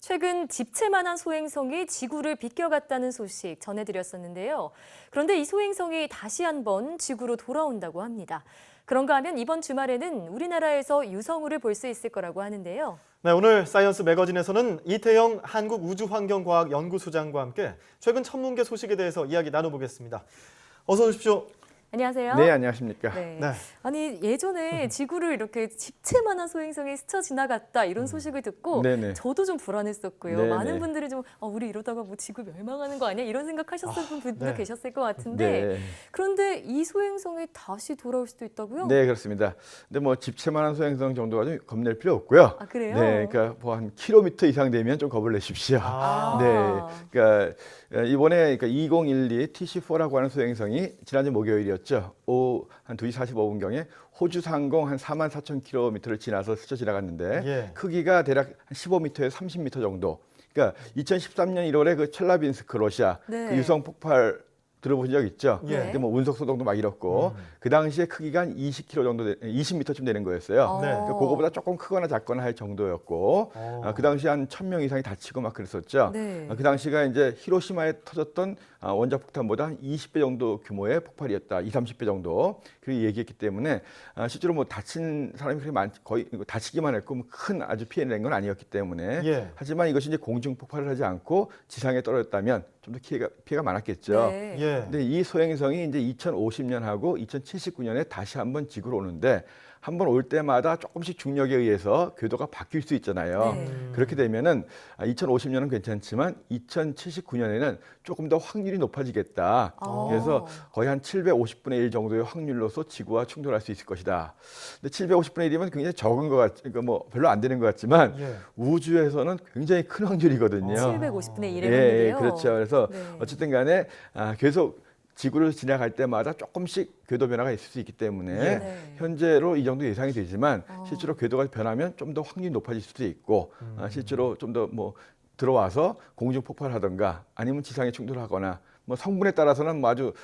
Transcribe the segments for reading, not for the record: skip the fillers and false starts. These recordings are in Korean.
최근 집채만한 소행성이 지구를 비껴갔다는 소식 전해드렸었는데요. 그런데 이 소행성이 다시 한번 지구로 돌아온다고 합니다. 그런가 하면 이번 주말에는 우리나라에서 유성우를 볼 수 있을 거라고 하는데요. 네, 오늘 사이언스 매거진에서는 이태영 한국우주환경과학연구소장과 함께 최근 천문계 소식에 대해서 이야기 나눠보겠습니다. 어서 오십시오. 안녕하세요. 네, 안녕하십니까. 네. 네. 아니 예전에 지구를 이렇게 집채만한 소행성이 스쳐 지나갔다 이런 소식을 듣고 네네. 저도 좀 불안했었고요. 네네. 많은 분들이 좀 우리 이러다가 뭐 지구 멸망하는 거 아니야? 이런 생각하셨을 분도 네. 계셨을 것 같은데 네. 그런데 이 소행성이 다시 돌아올 수도 있다고요? 네, 그렇습니다. 근데 뭐 집채만한 소행성 정도가 좀 겁낼 필요 없고요. 아, 그래요? 네, 그러니까 뭐 한 킬로미터 이상 되면 좀 겁을 내십시오. 아. 네, 그러니까 이번에 그러니까 2012 TC4라고 하는 소행성이 지난주 목요일이었죠. 오후 한 2시 45분경에 호주 상공 한 44,000km를 지나서 스쳐 지나갔는데 예. 크기가 대략 한 15m에서 30m 정도. 그러니까 2013년 1월에 그 첼라빈스크 러시아 네. 그 유성 폭발 들어보신 적 있죠? 예. 근데 뭐 운석 소동도 막 잃었고 그 당시에 크기가 한 20km 정도, 20m쯤 되는 거였어요. 네. 그러니까 그거보다 조금 크거나 작거나 할 정도였고 그 당시에 한 1,000명 이상이 다치고 막 그랬었죠. 네. 그 당시가 이제 히로시마에 터졌던 원자 폭탄보다 한 20배 정도 규모의 폭발이었다. 20, 30배 정도. 그렇게 얘기했기 때문에 실제로 뭐 다친 사람이 그렇게 거의 다치기만 했고 뭐 큰 아주 피해를 낸 건 아니었기 때문에 예. 하지만 이것이 이제 공중 폭발을 하지 않고 지상에 떨어졌다면 좀 더 피해가 많았겠죠. 네. 예. 근데 이 소행성이 이제 2050년하고 2079년에 다시 한번 지구로 오는데 한번 올 때마다 조금씩 중력에 의해서 궤도가 바뀔 수 있잖아요. 네. 그렇게 되면은 2050년은 괜찮지만 2079년에는 조금 더 확률이 높아지겠다. 아. 그래서 거의 한 750분의 1 정도의 확률로서 지구와 충돌할 수 있을 것이다. 근데 750분의 1이면 굉장히 적은 것 그러니까 뭐 별로 안 되는 것 같지만 예. 우주에서는 굉장히 큰 확률이거든요. 750분의 1의 예, 확률이요? 그렇죠. 그래서 네. 어쨌든 간에 계속 지구를 지나갈 때마다 조금씩 궤도 변화가 있을 수 있기 때문에 네. 현재로 이 정도 예상이 되지만 어. 실제로 궤도가 변하면 좀 더 확률이 높아질 수도 있고 실제로 좀 더 뭐 들어와서 공중 폭발하던가 아니면 지상에 충돌하거나 뭐 성분에 따라서는 뭐 아주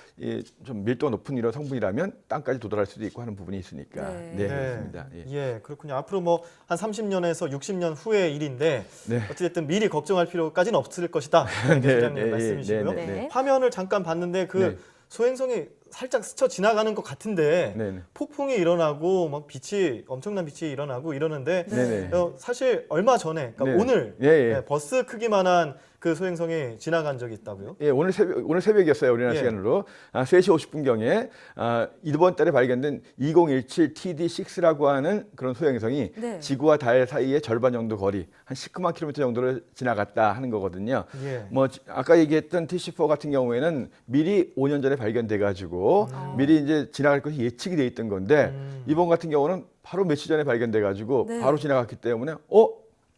좀 밀도가 높은 이런 성분이라면 땅까지 도달할 수도 있고 하는 부분이 있으니까 네. 네, 그렇습니다. 예. 예, 그렇군요. 앞으로 뭐 한 30년에서 60년 후의 일인데 네. 어찌됐든 미리 걱정할 필요까지는 없을 것이다. 소장님 말씀이시고요. 네, 네. 화면을 잠깐 봤는데 그 네. 소행성이 살짝 스쳐 지나가는 것 같은데 네, 네. 폭풍이 일어나고 막 엄청난 빛이 일어나고 이러는데 네, 네. 사실 얼마 전에 그러니까 네. 오늘 예, 예. 버스 크기만한 그 소행성이 지나간 적이 있다고요? 예, 오늘 새벽이었어요. 우리나라 예. 시간으로 3시 50분경에 이번 달에 발견된 2017 TD6라고 하는 그런 소행성이 네. 지구와 달 사이의 절반 정도 거리, 한 19만 킬로미터 정도를 지나갔다 하는 거거든요. 예. 뭐 아까 얘기했던 TC4 같은 경우에는 미리 5년 전에 발견돼 가지고 미리 이제 지나갈 것이 예측이 돼 있던 건데 이번 같은 경우는 바로 며칠 전에 발견돼 가지고 네. 바로 지나갔기 때문에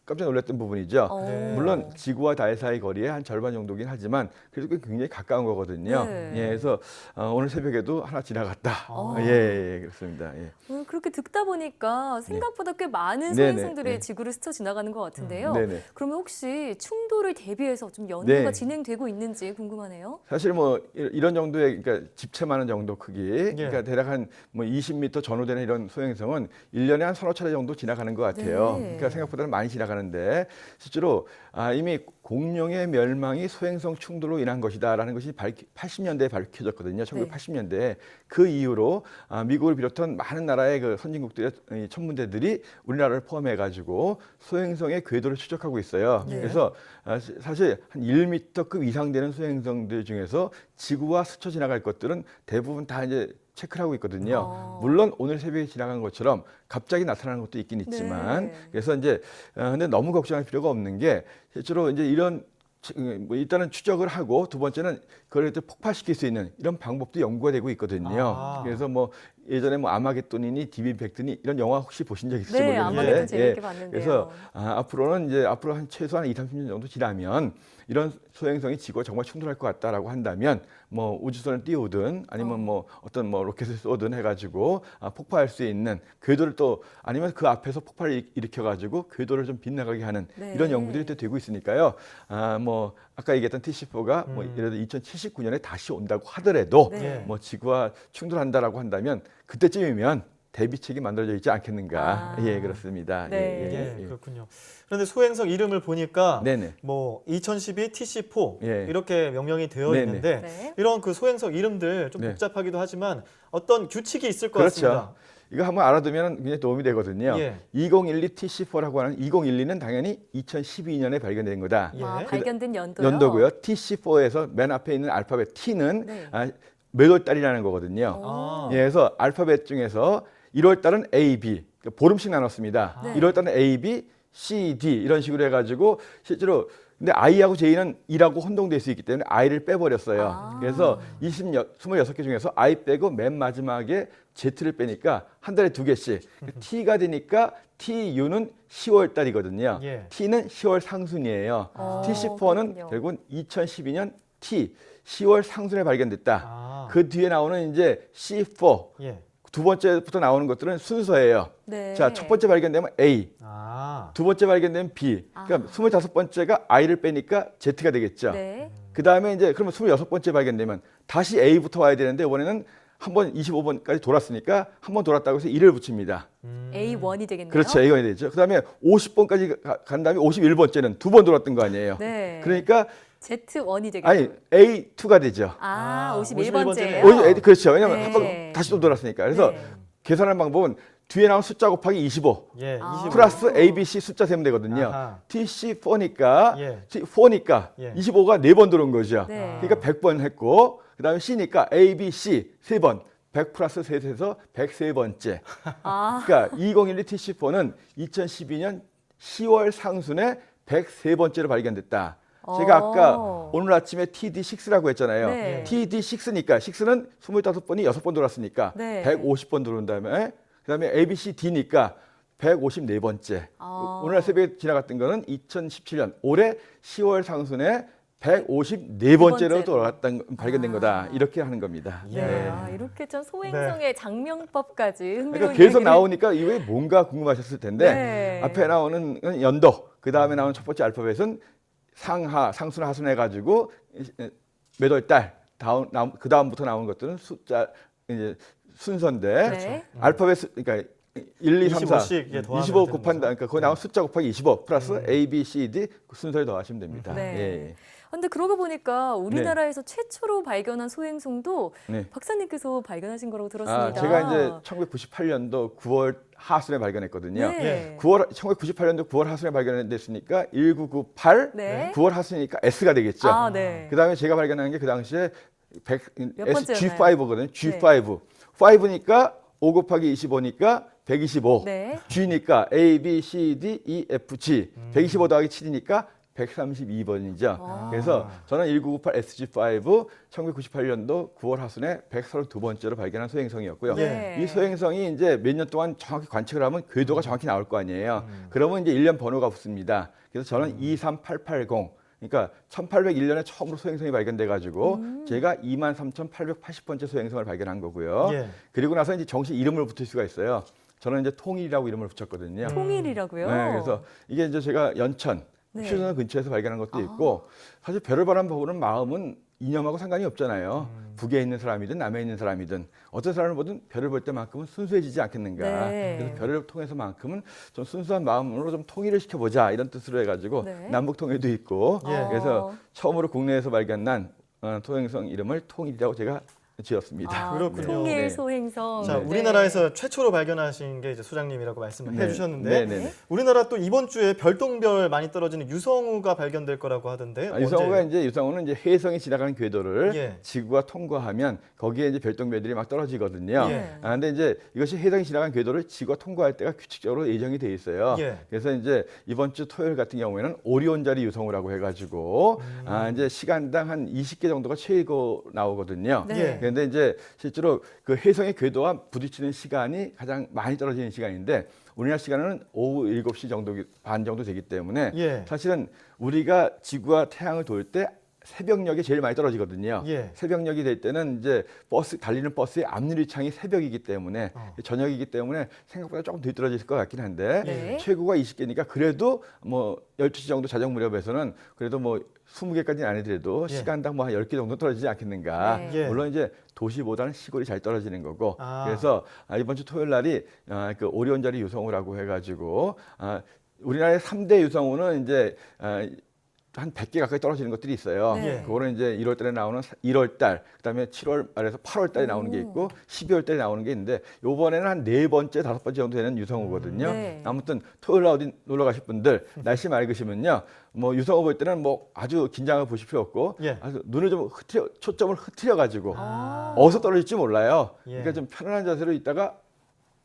깜짝 놀랐던 부분이죠. 네. 물론 지구와 달 사이 거리의 한 절반 정도긴 하지만 그래도 굉장히 가까운 거거든요. 네. 예, 그래서 오늘 새벽에도 하나 지나갔다. 아. 예, 그렇습니다. 예. 그렇게 듣다 보니까 생각보다 꽤 많은 네, 소행성들이 네. 지구를 스쳐 지나가는 것 같은데요. 네, 네. 그러면 혹시 충돌을 대비해서 좀 연구가 네. 진행되고 있는지 궁금하네요. 사실 뭐 이런 정도의 그러니까 집채만한 정도 크기, 그러니까 대략 한 뭐 20m 전후되는 이런 소행성은 1년에 한 서너 차례 정도 지나가는 것 같아요. 네. 그러니까 생각보다는 많이 지나가는데 실제로 이미 공룡의 멸망이 소행성 충돌로 인한 것이다라는 것이 80년대에 밝혀졌거든요. 1980년대에 그 이후로 미국을 비롯한 많은 나라의 그 선진국들의 천문대들이 우리나라를 포함해가지고 소행성의 궤도를 추적하고 있어요. 네. 그래서 사실 한 1m급 이상 되는 소행성들 중에서 지구와 스쳐 지나갈 것들은 대부분 다 이제 체크를 하고 있거든요. 물론 오늘 새벽에 지나간 것처럼 갑자기 나타나는 것도 있긴 있지만 네. 그래서 이제 근데 너무 걱정할 필요가 없는 게 실제로 이제 이런 뭐 일단은 추적을 하고 두 번째는 그걸 이제 폭발시킬 수 있는 이런 방법도 연구가 되고 있거든요. 그래서 뭐 예전에 뭐 아마겟돈이니 DB100니 이런 영화 혹시 보신 적 있을지 네, 모르겠는데 아마겟돈 재밌게 봤는데요. 그래서 앞으로는 이제 앞으로 한 최소한 2, 30년 정도 지나면 이런 소행성이 지구와 정말 충돌할 것 같다라고 한다면 뭐 우주선을 띄우든 아니면 뭐 어떤 뭐 로켓을 쏘든 해가지고 폭파할 수 있는 궤도를 또 아니면 그 앞에서 폭발을 일으켜가지고 궤도를 좀 빗나가게 하는 네. 이런 연구들이 또 되고 있으니까요. 뭐 아까 얘기했던 TC4가 뭐 예를 들어 2079년에 다시 온다고 하더라도 네. 뭐 지구와 충돌한다라고 한다면 그때쯤이면 대비책이 만들어져 있지 않겠는가. 아. 예, 그렇습니다. 네. 예, 그렇군요. 그런데 소행성 이름을 보니까 네네. 뭐 2012 TC4 예. 이렇게 명명이 되어 네네. 있는데 네. 이런 그 소행성 이름들 좀 네. 복잡하기도 하지만 어떤 규칙이 있을 것 그렇죠. 같습니다. 이거 한번 알아두면 굉장히 도움이 되거든요. 예. 2012 TC4라고 하는 2012는 당연히 2012년에 발견된 거다. 예. 아, 발견된 연도요? 연도고요. TC4에서 맨 앞에 있는 알파벳 T는 네. 몇 월 달이라는 거거든요. 아. 예, 그래서 알파벳 중에서 1월 달은 A, B 그러니까 보름씩 나눴습니다. 네. 1월 달은 A, B, C, D 이런 식으로 해가지고 실제로 근데 I하고 J는 2라고 혼동될 수 있기 때문에 I를 빼버렸어요. 아. 그래서 26개 중에서 I 빼고 맨 마지막에 Z를 빼니까 한 달에 2개씩 T가 되니까 TU는 10월 달이거든요. 예. T는 10월 상순이에요. TC4는 그렇군요. 결국은 2012년 T 10월 상순에 발견됐다. 아. 그 뒤에 나오는 이제 C4 예. 두 번째부터 나오는 것들은 순서예요. 네. 자, 첫 번째 발견되면 A, 아. 두 번째 발견되면 B. 그러니까 25번째가 I를 빼니까 Z가 되겠죠. 네. 그다음에 이제 그러면 26번째 발견되면 다시 A부터 와야 되는데 이번에는 한 번 25번까지 돌았으니까 한 번 돌았다고 해서 1을 붙입니다. A1이 되겠네요. 그렇죠. A가 되죠. 그다음에 50번까지 간 다음에 51번째는 두 번 돌았던 거 아니에요. 네. 그러니까 Z1이 되겠네요. 아니 A2가 되죠. 아, 아, 51번째예요. 51번째네요. 그렇죠. 왜냐면 네. 한 번 다시 또 돌았으니까. 그래서 네. 계산하는 방법은 뒤에 나온 숫자 곱하기 25 예. 아. 25. 플러스 A, B, C 숫자 세면 되거든요. 아하. TC4니까 예. 4니까 예. 25가 4번 들어온 거죠. 네. 그러니까 100번 했고 그다음에 C니까 A, B, C 3번. 100 플러스 3에서 103번째. 아, 그러니까 2012 TC4는 2012년 10월 상순에 103번째로 발견됐다. 제가 아까 오늘 아침에 TD6라고 했잖아요. 네. TD6니까 6는 25번이 6번 돌았으니까 네. 150번 들어온 다음에 그다음에 ABCD니까 154번째. 아. 오늘 새벽에 지나갔던 거는 2017년 올해 10월 상순에 154번째로 발견된 거다. 이렇게 하는 겁니다. 예. 네. 아, 이렇게 좀 소행성의 장명법까지 흥미로운 그러니까 계속 얘기를- 나오니까 이게 뭔가 궁금하셨을 텐데 네. 앞에 나오는 건 연도, 그 다음에 나오는 첫 번째 알파벳은 상하, 상순, 하순 해가지고 몇 월 달, 그 다음부터 나오는 것들은 숫자 이제 순서인데 네. 알파벳 그러니까 1, 2, 3, 4, 25씩, 예, 더하면 25 되는 곱한다. 거죠. 그러니까 거기 나온 숫자 곱하기 25 플러스 A, B, C, D 그 순서에 더하시면 됩니다. 네. 예. 근데 그러고 보니까 우리나라에서 최초로 발견한 소행성도 네. 박사님께서 발견하신 거라고 들었습니다. 제가 이제 1998년도 9월 하순에 발견했거든요. 네. 1998년도 9월 하순에 발견됐으니까 1998 네. 9월 하순이니까 S가 되겠죠. 아, 네. 그다음에 제가 발견한 게 그 당시에 몇 번째였나요? G5거든요. G5. 5니까 5 곱하기 25니까 125. 네. G니까 A, B, C, D, E, F, G. 125 더하기 7이니까 132번이죠. 아. 그래서 저는 1998 SG5 1998년도 9월 하순에 132번째로 발견한 소행성이었고요. 네. 이 소행성이 이제 몇 년 동안 정확히 관측을 하면 궤도가 정확히 나올 거 아니에요. 그러면 이제 1년 번호가 붙습니다. 그래서 저는 23880 그러니까 1801년에 처음으로 소행성이 발견돼 가지고 제가 23,880번째 소행성을 발견한 거고요. 예. 그리고 나서 이제 정식 이름을 붙일 수가 있어요. 저는 이제 통일이라고 이름을 붙였거든요. 통일이라고요? 네, 그래서 이게 이제 제가 연천 네. 휴전 근처에서 발견한 것도 있고 사실 별을 바라보는 마음은 이념하고 상관이 없잖아요. 북에 있는 사람이든 남에 있는 사람이든 어떤 사람을 보든 별을 볼 때만큼은 순수해지지 않겠는가. 네. 그래서 별을 통해서만큼은 좀 순수한 마음으로 좀 통일을 시켜보자 이런 뜻으로 해가지고 네. 남북 통일도 있고 예. 그래서 처음으로 국내에서 발견한 소행성 이름을 통일이라고 제가 지었습니다. 아, 그렇군요. 통일 네. 소행성. 자, 네. 우리나라에서 최초로 발견하신 게 이제 소장님이라고 말씀을 네. 해주셨는데 네, 네, 네. 우리나라 또 이번 주에 별똥별 많이 떨어지는 유성우가 발견될 거라고 하던데 유성우가 언제? 이제 유성우는 이제 해성이 지나가는 궤도를 예. 지구가 통과하면 거기에 이제 별똥별들이 막 떨어지거든요. 예. 근데 이제 이것이 해성이 지나간 궤도를 지구가 통과할 때가 규칙적으로 예정이 돼 있어요. 예. 그래서 이제 이번 주 토요일 같은 경우에는 오리온자리 유성우라고 해가지고 이제 시간당 한 20개 정도가 최고 나오거든요. 네. 예. 그런데 이제 실제로 그 해성의 궤도와 부딪히는 시간이 가장 많이 떨어지는 시간인데 우리나라 시간은 오후 7시 정도 반 정도 되기 때문에 예. 사실은 우리가 지구와 태양을 돌 때 새벽녘에 제일 많이 떨어지거든요. 예. 새벽녘이 될 때는 이제 달리는 버스의 앞유리창이 새벽이기 때문에 저녁이기 때문에 생각보다 조금 덜 떨어질 것 같긴 한데 네. 최고가 20개니까 그래도 뭐 12시 정도 자정 무렵에서는 그래도 뭐 20개까지는 아니더라도 예. 시간당 뭐 한 10개 정도 떨어지지 않겠는가. 네. 예. 물론 이제 도시보다는 시골이 잘 떨어지는 거고. 아. 그래서 이번 주 토요일 날이 그 오리온자리 유성우라고 해가지고 우리나라의 3대 유성우는 이제 한 100개 가까이 떨어지는 것들이 있어요. 네. 그거는 이제 1월 달에 나오는 1월 달, 그다음에 7월 말에서 8월 달에 나오는 게 있고 12월 달에 나오는 게 있는데 요번에는 한 4번째, 5번째 정도 되는 유성우거든요. 네. 아무튼 토요일 날 어디 놀러 가실 분들 날씨 맑으시면요. 뭐 유성우 볼 때는 뭐 아주 긴장을 보실 필요 없고 예. 아주 눈을 좀 초점을 흐트려 가지고 아. 어디서 떨어질지 몰라요. 예. 그러니까 좀 편안한 자세로 있다가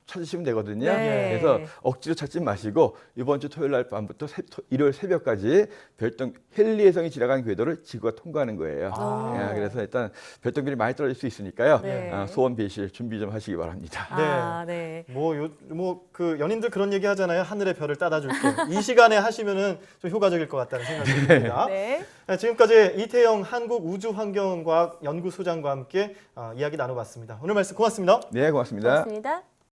찾으시면 되거든요. 네. 그래서 억지로 찾지 마시고 이번 주 토요일 날 밤부터 일요일 새벽까지 헨리에성이 지나간 궤도를 지구가 통과하는 거예요. 아. 그래서 일단 별똥별이 많이 떨어질 수 있으니까요. 네. 소원 빌실 준비 좀 하시기 바랍니다. 아, 네. 그 연인들 그런 얘기 하잖아요. 하늘의 별을 따다 줄게. 이 시간에 하시면은 좀 효과적일 것 같다는 생각이 듭니다. 네. 네, 지금까지 이태영 한국우주환경과학연구소장과 함께 이야기 나눠봤습니다. 오늘 말씀 고맙습니다. 네, 고맙습니다. 고맙습니다.